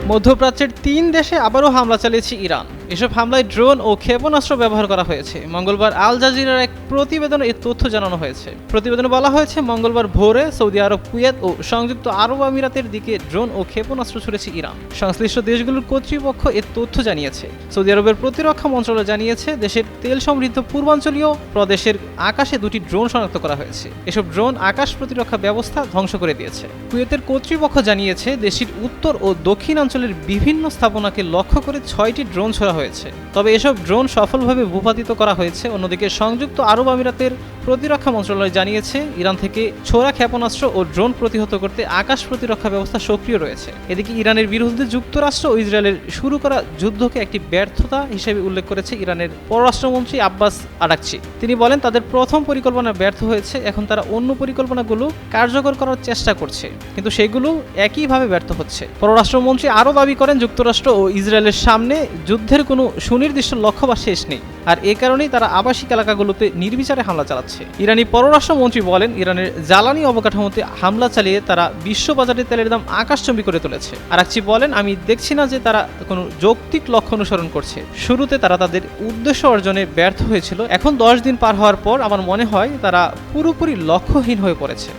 মধ্যপ্রাচ্যের ৩ দেশে আবারও হামলা চালিয়েছে ইরান। এসব হামলায় ড্রোন ও ক্ষেপণাস্ত্র ব্যবহার করা হয়েছে। মঙ্গলবার আল জাজিরার এক প্রতিবেদনে এই তথ্য জানানো হয়েছে। প্রতিবেদনে বলা হয়েছে, মঙ্গলবার ভোরে সৌদি আরব, কুয়েত ও সংযুক্ত আরব আমিরাতের দিকে ড্রোন ও ক্ষেপণাস্ত্র ছুড়েছে ইরান। সংশ্লিষ্ট দেশগুলোর কর্তৃপক্ষ এ তথ্য জানিয়েছে। সৌদি আরবের প্রতিরক্ষা মন্ত্রণালয় জানিয়েছে, দেশের তেল সমৃদ্ধ পূর্বাঞ্চলীয় প্রদেশের আকাশে 2টি ড্রোন শনাক্ত করা হয়েছে। এসব ড্রোন আকাশ প্রতিরক্ষা ব্যবস্থা ধ্বংস করে দিয়েছে। কুয়েতের কর্তৃপক্ষ জানিয়েছে, দেশটির উত্তর ও দক্ষিণাঞ্চলের বিভিন্ন স্থাপনাকে লক্ষ্য করে 6টি ড্রোন ছোড়া হয়েছে। তবে এসব ড্রোন সফলভাবে ভূপাতিত করা হয়েছে। অন্যদিকে সংযুক্ত আরব আমিরাতের প্রতিরক্ষা মন্ত্রণালয় জানিয়েছে, ইরান থেকে ছোড়া ক্ষেপণাস্ত্র ও ড্রোন প্রতিহত করতে আকাশ প্রতিরক্ষা ব্যবস্থা সক্রিয় রয়েছে। এদিকে ইরানের বিরুদ্ধে যুক্তরাষ্ট্র ও ইসরায়েলের শুরু করা যুদ্ধকে একটি ব্যর্থতা হিসেবে উল্লেখ করেছে ইরানের পররাষ্ট্রমন্ত্রী আব্বাস আরাকচি। তিনি বলেন, তাদের প্রথম পরিকল্পনা ব্যর্থ হয়েছে, এখন তারা অন্য পরিকল্পনাগুলো কার্যকর করার চেষ্টা করছে, কিন্তু সেগুলো একইভাবে ব্যর্থ হচ্ছে। পররাষ্ট্রমন্ত্রী আরও দাবি করেন, যুক্তরাষ্ট্র ও ইসরায়েলের সামনে যুদ্ধের কোনো সুনির্দিষ্ট লক্ষ্য বা শেষ নেই, আর এ কারণেই তারা আবাসিক এলাকাগুলোতে নির্বিচারে হামলা চালাচ্ছে। ইরানি পররাষ্ট্রমন্ত্রী বলেন, ইরানের জ্বালানি অবকাঠামোতে হামলা চালিয়ে তারা বিশ্ববাজারে তেলের দাম আকাশচুম্বী করে তুলেছে। আরাকচি বলেন, আমি দেখছি না যে তারা কোনো যৌক্তিক লক্ষ্য অনুসরণ করছে। শুরুতে তারা তাদের উদ্দেশ্য অর্জনে ব্যর্থ হয়েছিল, এখন 10 দিন পার হওয়ার পর আমার মনে হয় তারা পুরোপুরি লক্ষ্যহীন হয়ে পড়েছে।